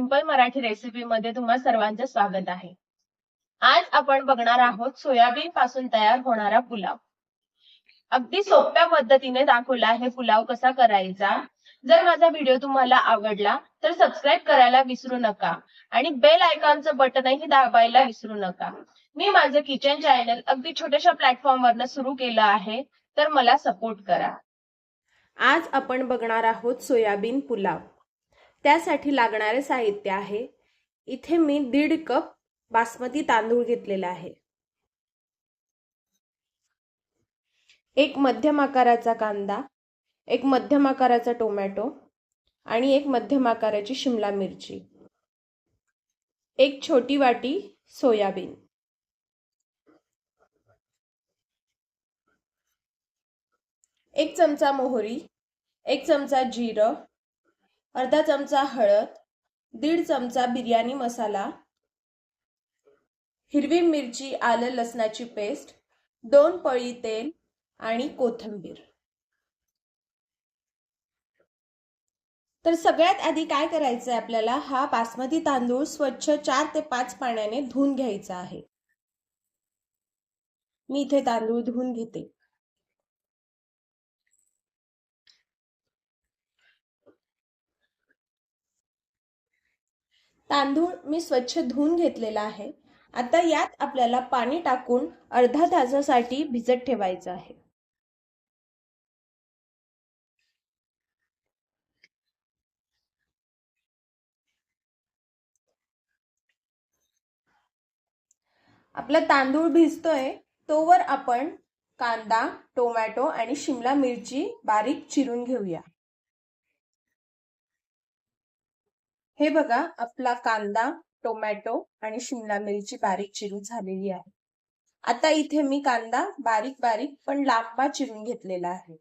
Simple Marathi recipe मध्ये तुम्हा सर्वांचं स्वागत आहे। आज आपण बघणार आहोत सोयाबीन पासून तयार होणारा पुलाव। अगदी सोप्या पद्धतीने दाखवला आहे पुलाव कसा करायचा। जर माझा व्हिडिओ तुम्हाला आवडला तर सबस्क्राइब करायला विसरू नका आणि बेल आयकॉनचं बटनही दाबायला विसरू नका। मी माझं किचन चॅनल अगदी छोट्याशा प्लॅटफॉर्मवरनं सुरू केलं आहे, तर मला सपोर्ट करा। आज आपण बघणार आहोत सोयाबीन पुलाव। त्यासाठी लागणारे साहित्य आहे, इथे मी 1.5 कप बासमती तांदूळ घेतलेला आहे, एक मध्यम आकाराचा कांदा, एक मध्यम आकाराचा टोमॅटो आणि एक मध्यम आकाराची शिमला मिरची, एक छोटी वाटी सोयाबीन, एक चमचा मोहरी, एक चमचा जिरं, अर्धा चमचा हळद, 1.5 चमचा बिर्याणी मसाला, हिरवी मिरची आलं लसणाची पेस्ट, 2 पळी तेल आणि कोथिंबीर। तर सगळ्यात आधी काय करायचं आहे आपल्याला, हा बासमती तांदूळ स्वच्छ 4 ते 5 पाण्याने धुवून घ्यायचा आहे। मी इथे तांदूळ धुवून घेते। तांदूळ मी स्वच्छ धुवून घेतलेला आहे। आता यात आपल्याला पाणी टाकून अर्धा तासासाठी भिजत ठेवायचं आहे। आपला तांदूळ भिजतोय तोवर आपण कांदा, टोमॅटो आणि शिमला मिरची बारीक चिरून घेऊया। हे बघा, आपला कांदा, टोमॅटो आणि शिमला मिरची बारीक चिरून झालेली आहे। आता इथे मी कांदा बारीक बारीक पण लांबा चिरून घेतलेला आहे।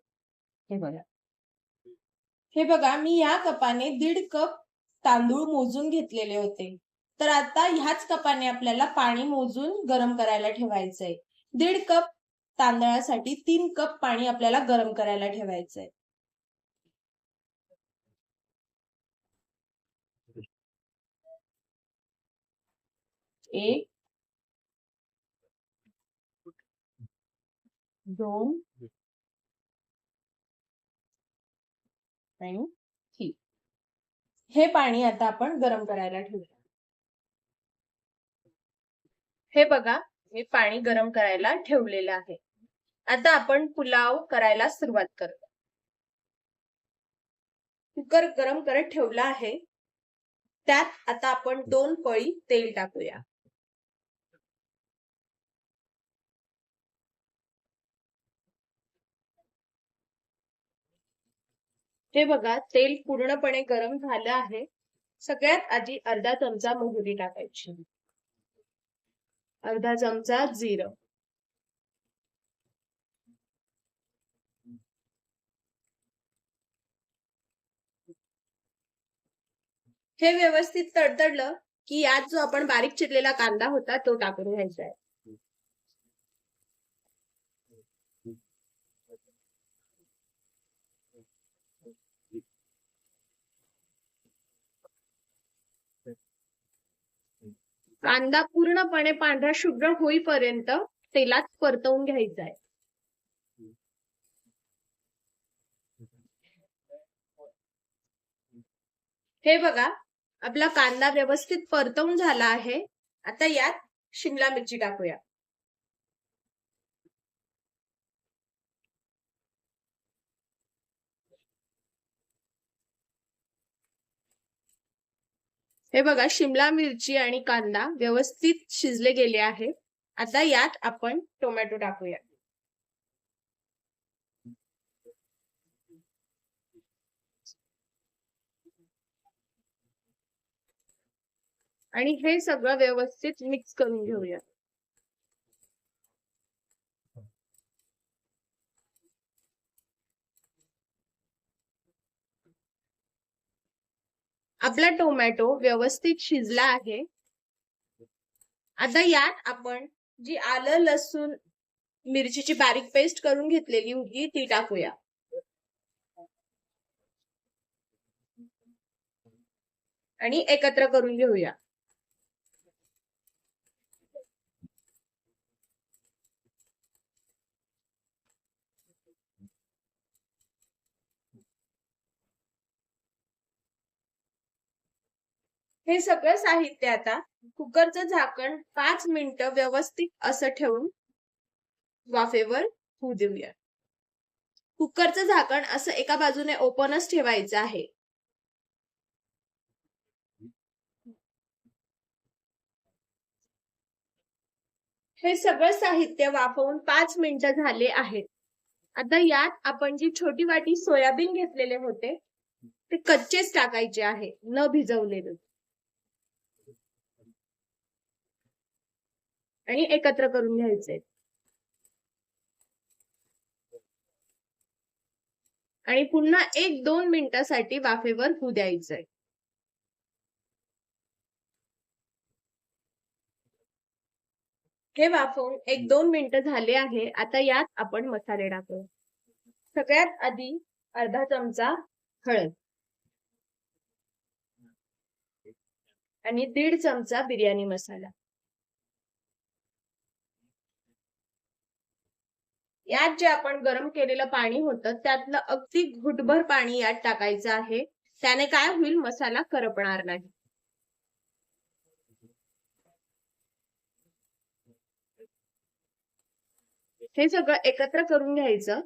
हे बघा, मी या कपाने 1.5 कप तांदूळ मोजून घेतलेले होते। तर आता ह्याच कपाने आपल्याला पाणी मोजून गरम करायला ठेवायचंय। 1.5 कप तांदळासाठी 3 कप पाणी आपल्याला गरम करायला ठेवायचंय। एक, 2 आणि 3। हे पाणी आता आपण गरम करायला ठेवूया। हे बघा, मी पाणी गरम करायला ठेवलेलं आहे। आता आपण पुलाव करायला सुरुवात करूया। कुकर गरम करत ठेवला आहे, त्यात आता आपण 2 पळी तेल टाकूया। हे बघा, तेल पूर्णपणे गरम झालं आहे। सगळ्यात आधी अर्धा चमचा मोहरी टाकायची, अर्धा चमचा जिरं, हे व्यवस्थित तडतडलं की यात जो आपण बारीक चिरलेला कांदा होता तो टाकून घ्यायचा आहे। कांदा पूर्णपणे पांढरा शुभ्र होईपर्यंत तेलात परतवून घ्यायचा आहे। हे बघा, आपला कांदा व्यवस्थित परतवून झाला आहे। आता यात शिमला मिरची टाकूया। हे बघा, शिमला मिरची आणि कांदा व्यवस्थित शिजले गेले आहे। आता यात आपण टोमॅटो टाकूया। आणि हे सगळं व्यवस्थित मिक्स करून घेऊया। आपला टोमॅटो व्यवस्थित शिजला आहे। आता यात आपण जी आलं लसूण मिरचीची बारीक पेस्ट करून घेतलेली होती ती टाकूया। आणि एकत्र करून घेऊया. हे सगळं साहित्य आता कुकरचं झाकण 5 मिनिटं व्यवस्थित असं ठेवून वाफेवर होऊ देऊया. कुकरचं झाकण असं एका बाजूने ओपनच ठेवायचं आहे. हे सगळं साहित्य वाफवून 5 मिनिटं झाले आहेत. आता यात आपण जी छोटी वाटी सोयाबीन घेतलेले होते ते कच्चेच टाकायचे आहे, न भिजवलेले, आणि एकत्र करून घ्यायचे. आणि पुन्हा 1-2 मिनिटासाठी वाफेवर होऊ द्यायचंय. हे वाफवून 1-2 मिनिटं झाले आहे. आता यात आपण मसाले टाकू. सगळ्यात आधी अर्धा चमचा हळद आणि 1.5 चमचा बिर्याणी मसाला. यात जे आपण गरम केलेलं पाणी होतं त्यातलं अगदी घुटभर पाणी यात टाकायचं आहे. त्याने काय होईल, मसाला करपणार नाही. हे सगळं एकत्र करून घ्यायचं.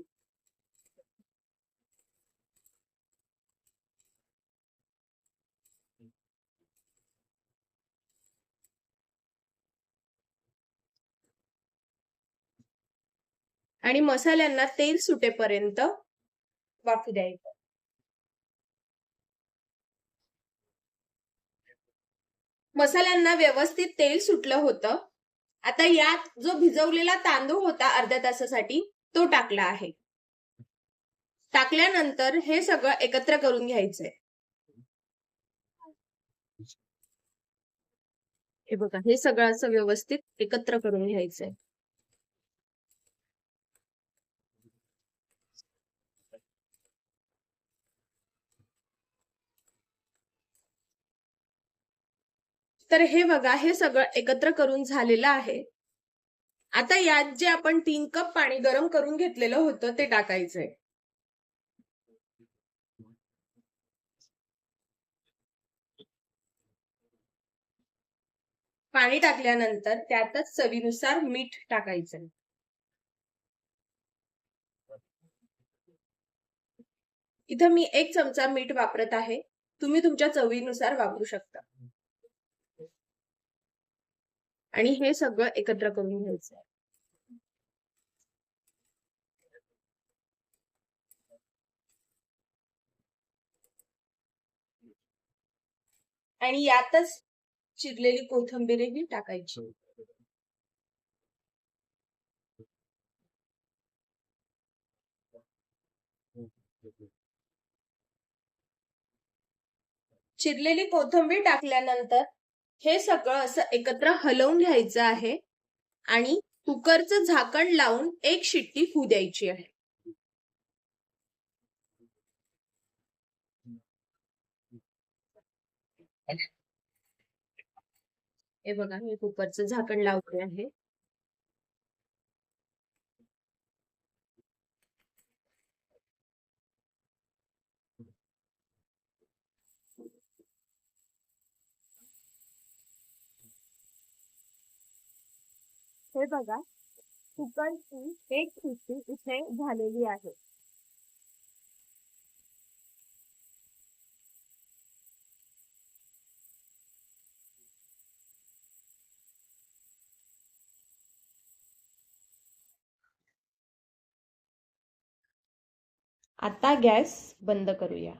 आणि मसाल्यांना तेल सुटेपर्यंत वाफू द्यायचं. मसाल्यांना व्यवस्थित तेल सुटलं होतं. आता यात जो भिजवलेला तांदूळ होता अर्ध्या तासासाठी तो टाकला आहे. टाकल्यानंतर हे सगळं एकत्र करून घ्यायचंय. हे बघा, हे सगळं असं व्यवस्थित एकत्र करून घ्यायचंय. तर हे बघा, हे सगळं एकत्र करून झालेलं आहे. आता यात जे आपण 3 कप पाणी गरम करून घेतलेलं होतं ते टाकायचंय. पाणी टाकल्यानंतर त्यातच चवीनुसार मीठ टाकायचं. इथं मी 1 चमचा मीठ वापरत आहे. तुम्ही तुमच्या चवीनुसार वापरू शकता. आणि हे सगळं एकत्र करून घ्यायचं. आणि यातच चिरलेली कोथिंबीरही टाकायची. चिरलेली कोथिंबीर टाकल्यानंतर हे सगळं असं एकत्र हलवून घ्यायचं आहे आणि कुकरचं झाकण लावून 1 शिट्टी होऊ द्यायची आहे. हे बघा, मी कुकरचं झाकण लावते आहे. हे बघा, कुकरची 1 शिट्टी इथे झालेली आहे. आता गॅस बंद करूया.